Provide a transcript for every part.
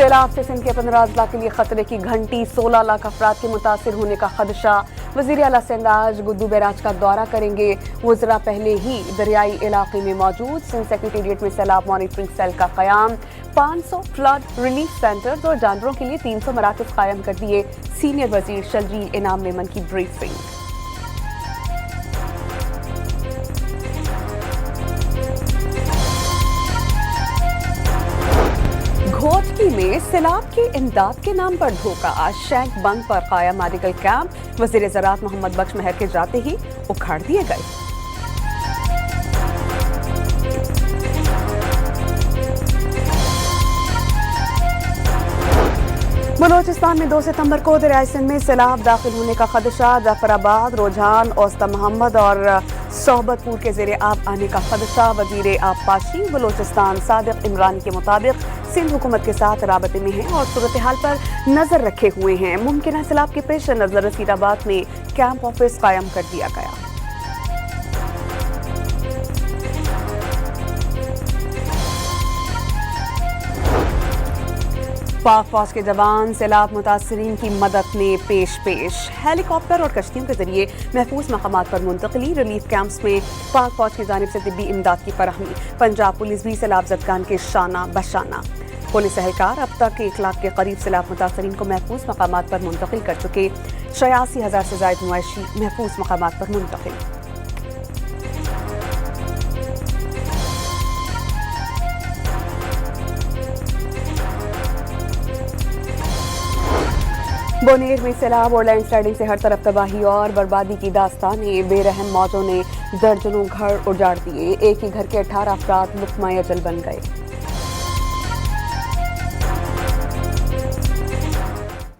سیلاب سے سندھ کے 15 اضلاع کے لیے خطرے کی گھنٹی، 16 لاکھ افراد کے متاثر ہونے کا خدشہ۔ وزیر اعلیٰ سندھ آج گڈو بیراج کا دورہ کریں گے۔ وزراء پہلے ہی دریائی علاقے میں موجود۔ سندھ سیکریٹریٹ میں سیلاب مانیٹرنگ سیل کا قیام، 500 فلڈ ریلیف سینٹرز اور جانوروں کے لیے 300 مراکز قائم کر دیے۔ سینئر وزیر شرجیل انعام میمن کی بریفنگ۔ گھوٹکی میں سیلاب کی امداد کے نام پر دھوکہ، شینک بند پر قائم میڈیکل کیمپ وزیر زراعت محمد بخش مہر کے جاتے ہی اکھاڑ دیے گئے۔ بلوچستان میں 2 ستمبر کو دریائے سندھ میں سیلاب داخل ہونے کا خدشہ، جعفر آباد، روجان، اوسطا محمد اور صحبت پور کے زیر آب آنے کا خدشہ۔ وزیر آبپاشی بلوچستان صادق عمرانی کے مطابق سندھ حکومت کے ساتھ رابطے میں ہیں اور صورتحال پر نظر رکھے ہوئے ہیں۔ ممکنہ سیلاب کے پیش نظر رسید آباد میں کیمپ آفس قائم کر دیا گیا۔ پاک فوج کے جوان سیلاب متاثرین کی مدد میں پیش۔ ہیلی کاپٹر اور کشتیوں کے ذریعے محفوظ مقامات پر منتقلی، ریلیف کیمپس میں پاک فوج کی جانب سے طبی امداد کی فراہمی۔ پنجاب پولیس بھی سیلاب زدگان کے شانہ بشانہ۔ پولیس اہلکار اب تک 1 لاکھ کے قریب سیلاب متاثرین کو محفوظ مقامات پر منتقل کر چکے۔ 86,000 سے زائد مویشی محفوظ مقامات پر منتقل۔ بونیر میں سیلاب اور لینڈ سلائڈنگ سے ہر طرف تباہی اور بربادی کی داستانیں۔ بے رحم موجوں نے درجنوں گھر اجاڑ دیے، ایک ہی گھر کے 18 افراد لقمہ اجل بن گئے۔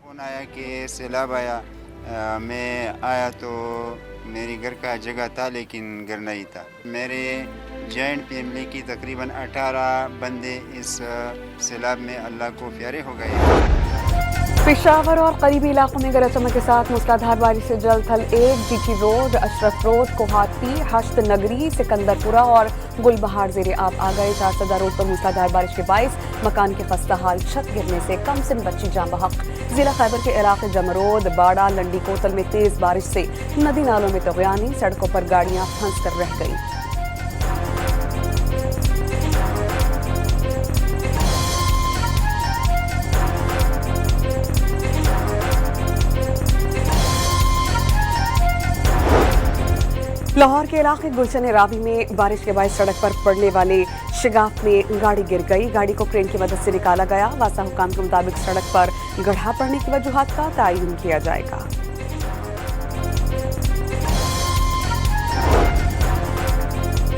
فون آیا کہ سیلاب آیا، میں آیا تو میری گھر کا جگہ تھا لیکن گھر نہیں تھا۔ میرے جوائنٹ فیملی کی تقریباً 18 بندے اس سیلاب میں اللہ کو پیارے ہو گئے۔ پشاور اور قریبی علاقوں میں گرج چمک کے ساتھ موسلادھار بارش سے جل تھل 1، جی ٹی روڈ، اشرف روڈ، کوہاٹی، ہشت نگری، سکندرپورہ اور گل بہار زیر آب آ گئے۔ 4 روڈ پر موسلادھار بارش کے باعث مکان کے خستہ حال چھت گرنے سے کم سن بچی جاں بحق۔ ضلع خیبر کے علاقے جمرود، باڑہ، لنڈی کوتل میں تیز بارش سے ندی نالوں میں طغیانی، سڑکوں پر گاڑیاں پھنس کر رہ گئیں۔ لاہور کے علاقے گلشن راوی میں بارش کے باعث سڑک پر پڑنے والے شگاف میں گاڑی گر گئی۔ گاڑی کو کرین کی مدد سے نکالا گیا۔ واسطہ حکام کے مطابق سڑک پر گڑھا پڑنے کی وجوہات کا تعین کیا جائے گا۔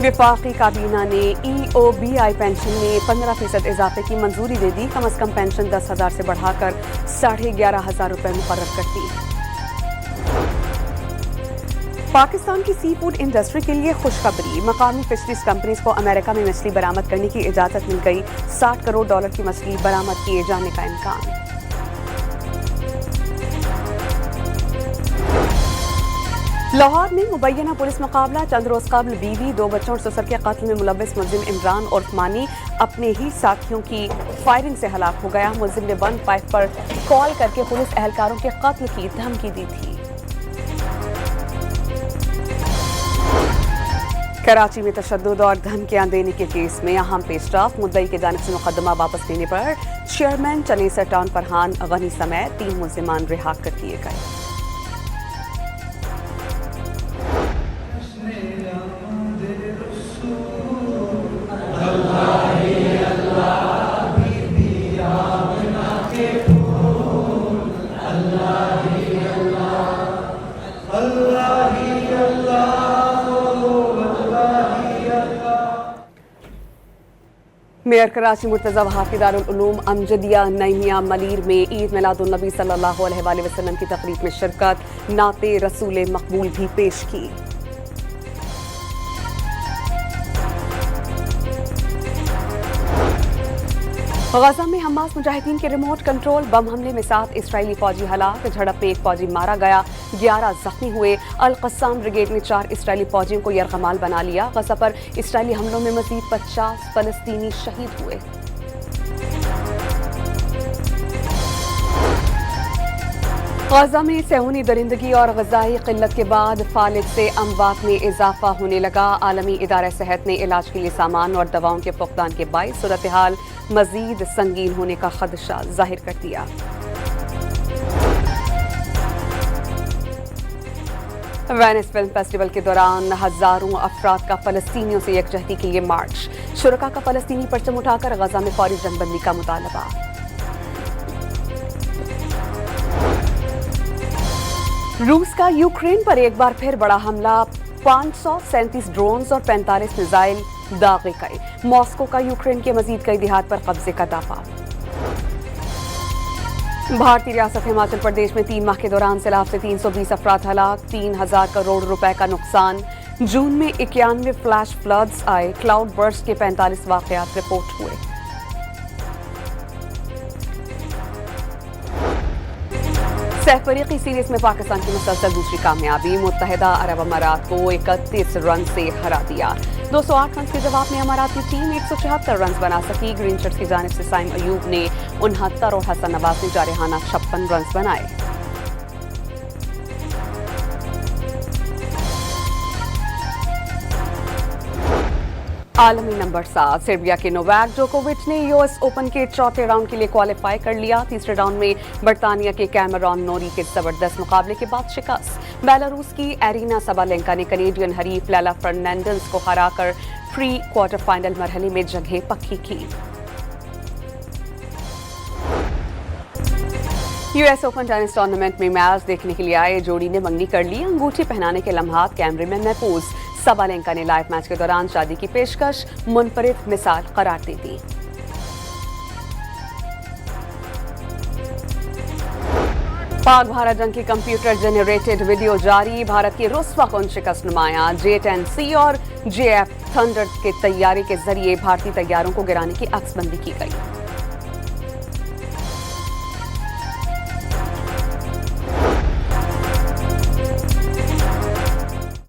وفاقی کابینہ نے EOBI پینشن میں 15% اضافے کی منظوری دے دی۔ کم از کم پینشن 10,000 سے بڑھا کر 11,500 روپے مقرر کر دی۔ پاکستان کی سی فوڈ انڈسٹری کے لیے خوشخبری، مقامی فشریز کمپنیز کو امریکہ میں مچھلی برآمد کرنے کی اجازت مل گئی۔ $60 کروڑ کی مچھلی برآمد کیے جانے کا امکان۔ لاہور میں مبینہ پولیس مقابلہ، چند روز قبل بیوی، 2 بچوں اور سسر کے قتل میں ملوث ملزم عمران عثمانی اپنے ہی ساتھیوں کی فائرنگ سے ہلاک ہو گیا۔ ملزم نے 15 پر کال کر کے پولیس اہلکاروں کے قتل کی دھمکی دی تھی۔ کراچی میں تشدد اور دھمکیاں دینے کے کیس میں اہم پیش رفت، مدعی کی جانب سے مقدمہ واپس لینے پر چیئرمین چنیسر ٹاؤن فرحان غنی سمیت 3 ملزمان رہا کر دیے گئے۔ میئر کراچی مرتضی وہاب کی دارالعلوم امجدیہ نعیمیہ ملیر میں عید میلاد النبی صلی اللہ علیہ وآلہ وسلم کی تقریب میں شرکت، نعت رسول مقبول بھی پیش کی۔ غزہ میں حماس مجاہدین کے ریموٹ کنٹرول بم حملے میں 7 اسرائیلی فوجی ہلاک، جھڑپ میں 1 فوجی مارا گیا، 11 زخمی ہوئے۔ القسام بریگیڈ نے 4 اسرائیلی فوجیوں کو یرغمال بنا لیا۔ غزہ پر اسرائیلی حملوں میں مزید 50 فلسطینی شہید ہوئے۔ غزہ میں صہیونی درندگی اور غذائی قلت کے بعد فالج سے اموات میں اضافہ ہونے لگا۔ عالمی ادارہ صحت نے علاج کے لیے سامان اور دواؤں کے فقدان کے باعث صورتحال مزید سنگین ہونے کا خدشہ ظاہر کر دیا۔ وینس فلم فیسٹیول کے دوران ہزاروں افراد کا فلسطینیوں سے یکجہتی کے لیے مارچ، شرکاء کا فلسطینی پرچم اٹھا کر غزہ میں فوری جنگ بندی کا مطالبہ۔ روس کا یوکرین پر ایک بار پھر بڑا حملہ، 537 ڈرونز اور 45 میزائل داغے گئے۔ ماسکو کا یوکرین کے مزید کئی دیہات پر قبضے کا دعویٰ۔ بھارتی ریاست ہماچل پردیش میں 3 ماہ کے دوران سیلاب سے 320 افراد ہلاک، 3000 کروڑ روپے کا نقصان۔ جون میں 91 فلیش فلڈز آئے، کلاؤڈ برسٹ کے 45 واقعات رپورٹ ہوئے۔ سہ-فریقی سیریز میں پاکستان کی مسلسل دوسری کامیابی، متحدہ عرب امارات کو 31 رن سے ہرا دیا۔ 208 رنز کے جواب میں امارات کی ٹیم 174 رنز بنا سکی۔ گرین شرٹس کی جانب سے سائم ایوب نے 69 اور حسن نواز نے جارحانہ 56 رنز بنائے۔ عالمی نمبر 7 سربیا کے نوواک جوکووچ نے یو ایس اوپن کے چوتھے راؤنڈ کے لیے کوالیفائی کر لیا۔ تیسرے راؤنڈ میں برطانیہ کے کیمرون نوری کے زبردست مقابلے کے بعد شکست۔ بیلاروس کی ایرینا سابالینکا نے کینیڈین حریف لیلا فرنینڈز کو ہرا کر پری کوارٹر فائنل مرحلے میں جگہ پکی کی۔ U S open tennis tournament میں میچ دیکھنے کے لیے آئے جوڑی نے منگنی کر لی، انگوٹھی پہنانے کے لمحات کیمرے میں محفوظ۔ سابالینکا نے لائیو میچ کے دوران شادی کی پیشکش منفرد مثال قرار دی تھی۔ پاک بھارت جنگ کی کمپیوٹر جنریٹڈ ویڈیو جاری، بھارت کی رسوا کن شکست نمایاں، J-10C اور JF تھنڈر کے طیارے کے ذریعے بھارتی طیاروں کو گرانے کی عکس بندی کی گئی۔